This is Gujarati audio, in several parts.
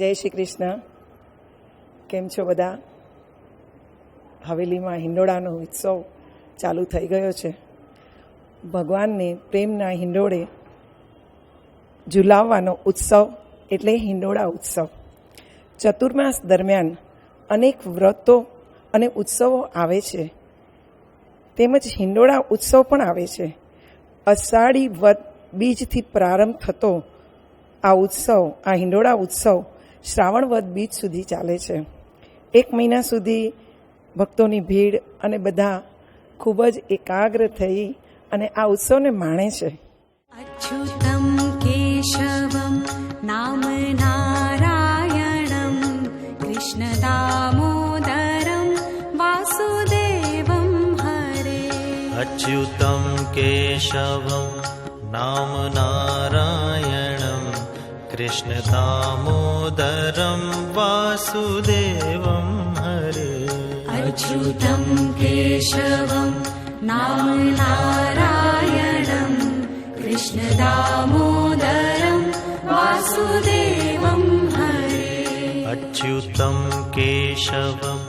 જય શ્રી કૃષ્ણ. કેમ છો બધા? હવેલીમાં હિંડોળાનો ઉત્સવ ચાલુ થઈ ગયો છે. ભગવાનને પ્રેમના હિંડોળે ઝુલાવવાનો ઉત્સવ એટલે હિંડોળા ઉત્સવ. ચતુર્માસ દરમિયાન અનેક વ્રતો અને ઉત્સવો આવે છે, તેમજ હિંડોળા ઉત્સવ પણ આવે છે. અષાઢી વદ બીજથી પ્રારંભ થતો આ ઉત્સવ, આ હિંડોળા ઉત્સવ શ્રાવણ વદ બીજ સુધી ચાલે છે. 1 મહિના સુધી ભક્તોની ભીડ અને બધા ખૂબ જ એકાગ્ર થઈ અને આ ઉત્સવને માણે છે. અચ્યુતમ કેશવમ નામ નારાયણમ કૃષ્ણ દામોદરમ વાસુદેવમ હરે. અચ્યુતમ કેશવમ નામ નારાયણમ કૃષ્ણ દામોદરમ વાસુદેવમ હરે. અચ્યુતમ કેશવમ નામ નારાયણમ કૃષ્ણ દામોદરમ વાસુદેવમ હરે. અચ્યુતમ કેશવમ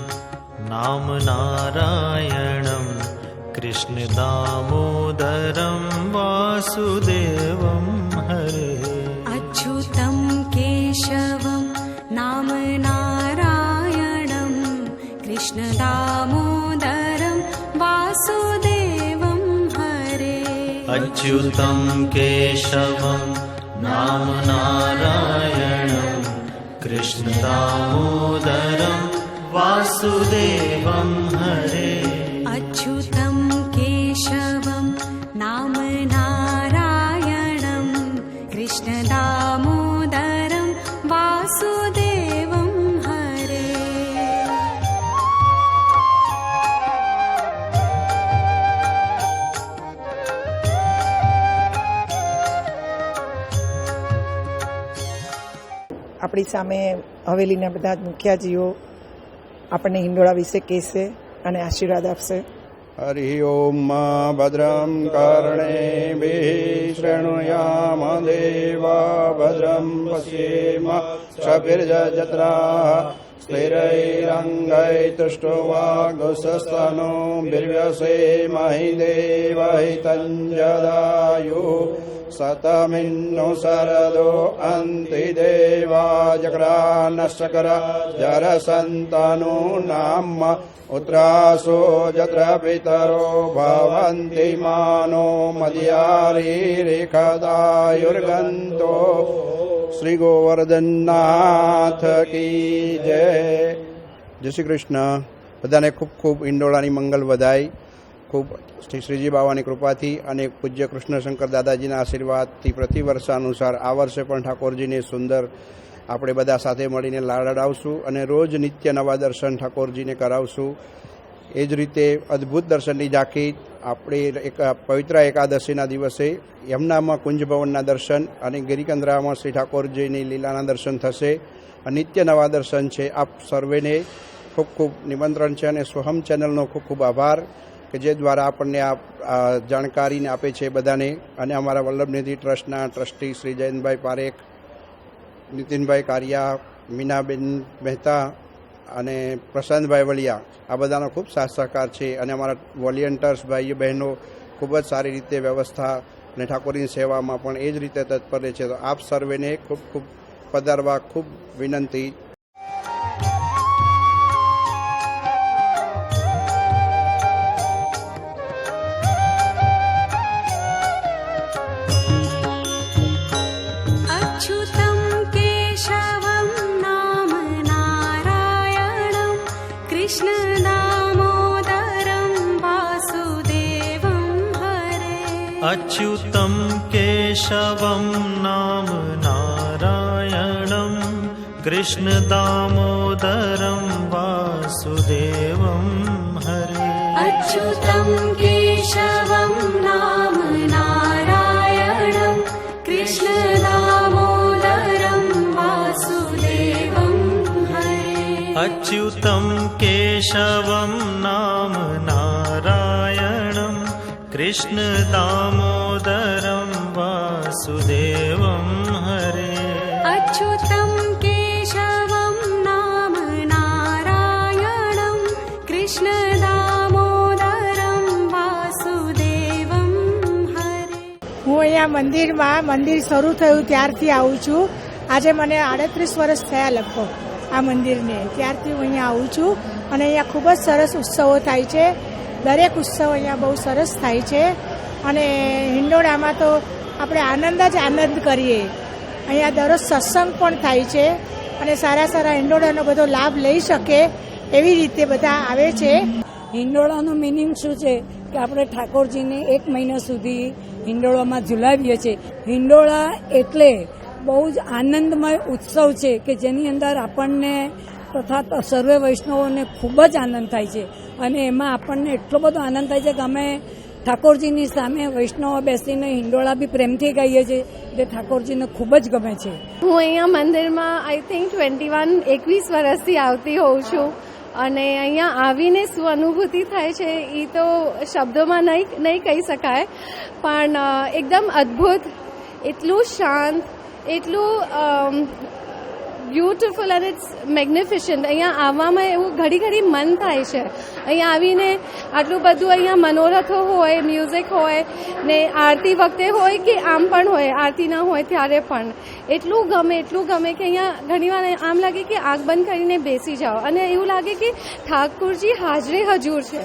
નામ નારાયણમ કૃષ્ણ દામોદરમ વાસુદેવમ હરે. અચ્યુતમ કેશવમ નામ નારાયણમ કૃષ્ણ દામોદરમ વાસુદેવમ હરે. અચ્યુતમ કેશવમ નામ નારાયણમ કૃષ્ણ દામોદરમ વાસુદેવમ હરે. અચ્યુતમ કેશવમ નામ નારાયણમ કૃષ્ણ દામોદરમ વાસુદેવમ હરે. આપણી સામે હવેલીના બધા જ મુખ્યાજીઓ આપણને હિંડોળા વિશે કહેશે અને આશીર્વાદ આપશે. હરિ ઓમ ભદ્રમ કર્ણેભિઃ શૃણુયામ દેવા ભદ્રમ પશ્યેમ ક્ષભિર્જત્રાઃ સ્થિરૈરંગૈતુષ્ટવાગુંસસ્તનો બિર્વ્યસેમહિ દેવહિતંજદાયુઃ સતમિન્નો શરદો અંતિ દેવાજગ્રાનશકર જરસંતનો નામ ઉત્રાસો જત્ર પિતરો ભવન્તિ માનો મદિયારીરિખદાયુર્ગંતો. શ્રી ગોવર્ધનનાથ કી જય. જય શ્રી કૃષ્ણ. બધાને ખૂબ ખૂબ હિંડોળાની મંગલ વધાઈ. ખૂબ શ્રી શ્રીજી બાવાની કૃપાથી અને પૂજ્ય કૃષ્ણશંકર દાદાજીના આશીર્વાદથી પ્રતિવર્ષાનુસાર આ વર્ષે પણ ઠાકોરજીને સુંદર આપણે બધા સાથે મળીને લાડાવશું અને રોજ નિત્ય નવા દર્શન ઠાકોરજીને કરાવશું. એ જ રીતે અદ્ભુત દર્શનની ઝાંખી આપણે એક પવિત્ર એકાદશીના દિવસે યમુનામાં કુંજભવનના દર્શન અને ગિરિકંદરામાં શ્રી ઠાકોરજીની લીલાના દર્શન થશે. નિત્ય નવા દર્શન છે. આપ સર્વેને ખૂબ ખૂબ નિમંત્રણ છે અને સોહમ ચેનલનો ખૂબ ખૂબ આભાર કે જે દ્વારા આપણને આ જાણકારીને આપે છે બધાને. અને અમારા વલ્લભનિધિ ટ્રસ્ટના ટ્રસ્ટી શ્રી જયંતભાઈ પારેખ, નીતિનભાઈ કારિયા, મીનાબેન મહેતા અને પ્રશાંતભાઈ વલિયા, આ બધાનો ખૂબ સાથ સહકાર છે. અને અમારા વોલિયન્ટર્સ ભાઈઓ બહેનો ખૂબ જ સારી રીતે વ્યવસ્થા અને ઠાકોરની સેવામાં પણ એ જ રીતે તત્પર છે. તો આપ સર્વેને ખૂબ ખૂબ પધારવા ખૂબ વિનંતી. અચ્યુતમ કેશવમ નામ નારાયણમ કૃષ્ણ દામોદરમ વાસુદેવમ હરે. અચ્યુતમ કેશવમ નામ નારાયણમ કૃષ્ણ દામોદરમ વાસુદેવમ હરે. અચ્યુતમ કેશવમ નામ નારાયણમ કૃષ્ણ દામોદરમ વાસુદેવમ હરે. અચ્યુતમ કેશવમ નામ નારાયણમ કૃષ્ણ દામોદરમ વાસુદેવમ હરે. અચ્યુતમ કેશવમ અહીંયા મંદિર શરૂ થયું ત્યારથી આવું છું. આજે મને 38 વર્ષ થયા લગભગ આ મંદિરને, ત્યારથી હું અહીંયા આવું છું. અને અહીંયા ખૂબ જ સરસ ઉત્સવો થાય છે. દરેક ઉત્સવ અહીંયા બહુ સરસ થાય છે. અને હિંડોળામાં તો આપણે આનંદ કરીએ. અહીંયા દરરોજ સત્સંગ પણ થાય છે અને સારા હિંડોળાનો બધો લાભ લઈ શકે એવી રીતે બધા આવે છે. હિંડોળાનું મિનિંગ શું છે કે આપણે ઠાકોરજીને 1 મહિના સુધી હિંડોળામાં ઝુલાવીએ છીએ. હિંડોળા એટલે બહુ જ આનંદમય ઉત્સવ છે કે જેની અંદર આપણને તથા સર્વે વૈષ્ણવોને ખૂબ જ આનંદ થાય છે. અને એમાં આપણને એટલો બધો આનંદ થાય છે કે અમે ઠાકોરજીની સામે વૈષ્ણવો બેસીને હિંડોળા બી પ્રેમથી ગાઈએ છીએ, જે ઠાકોરજીને ખૂબ જ ગમે છે. હું અહીંયા મંદિરમાં આઈ થિંક 21 વર્ષથી આવતી હોઉં છું. અને અહીંયા આવીને શું અનુભૂતિ થાય છે એ તો શબ્દોમાં નહીં કહી શકાય, પણ એકદમ અદ્ભુત, એટલું શાંત, એટલું બ્યુટિફુલ અને ઇટ્સ મેગ્નિફિશન્ટ. અહીંયા આવવામાં એવું ઘડી મન થાય છે. અહીંયા આવીને આટલું બધું અહીંયા મનોરથો હોય, મ્યુઝિક હોય ને આરતી વખતે હોય કે આમ પણ હોય, આરતી ના હોય ત્યારે પણ એટલું ગમે કે અહીંયા ઘણીવાર આમ લાગે કે આંખ બંધ કરીને બેસી જાઓ અને એવું લાગે કે ઠાકોરજી હાજરે હજૂર છે.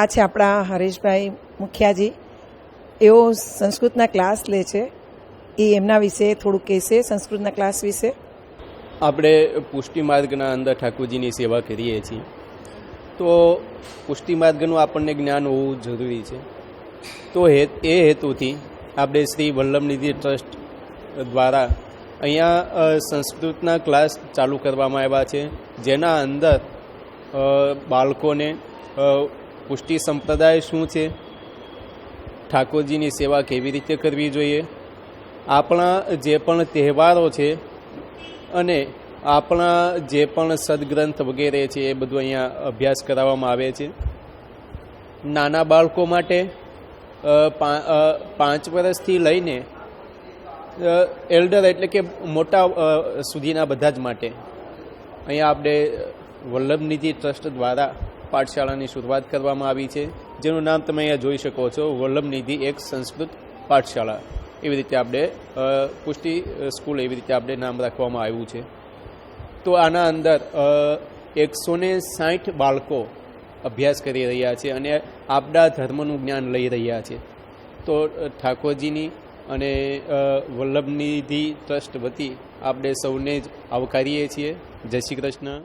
આ છે આપણા હરેશભાઈ મુખિયાજી. એઓ સંસ્કૃતના ક્લાસ લે છે. એ એમના વિશે થોડુંક કહેશે, સંસ્કૃતના ક્લાસ વિશે. આપણે પુષ્ટિ માર્ગના અંદર ઠાકોરજીની સેવા કરીએ છીએ, તો પુષ્ટિ માર્ગનું આપણને જ્ઞાન હોવું જરૂરી છે. તો એ હેતુથી આપણે શ્રી વલ્લભનિધિ ટ્રસ્ટ દ્વારા અહીંયા સંસ્કૃતના ક્લાસ ચાલુ કરવામાં આવ્યા છે, જેના અંદર બાળકોને પુષ્ટિ સંપ્રદાય શું છે, ઠાકોરજીની સેવા કેવી રીતે કરવી જોઈએ, આપણા જે પણ તહેવારો છે અને આપણા જે પણ સદગ્રંથ વગેરે છે એ બધું અહીંયા અભ્યાસ કરાવવામાં આવે છે. નાના બાળકો માટે 5 વર્ષથી લઈને એલ્ડર એટલે કે મોટા સુધીના બધા જ માટે અહીંયા આપણે વલ્લભનિધિ ટ્રસ્ટ દ્વારા પાઠશાળાની શરૂઆત કરવામાં આવી છે, જેનું નામ તમે અહીંયા જોઈ શકો છો, વલ્લભનિધિ એક સંસ્કૃત પાઠશાળા. એવી રીતે આપણે પુષ્ટિ સ્કૂલ એવી રીતે આપણે નામ રાખવામાં આવ્યું છે. તો આના અંદર 160 બાળકો અભ્યાસ કરી રહ્યા છે અને આપણા ધર્મનું જ્ઞાન લઈ રહ્યા છે. તો ઠાકોરજીની અને વલ્લભનિધિ ટ્રસ્ટ વતી આપણે સૌને જ આવકારીએ છીએ. જય શ્રી કૃષ્ણ.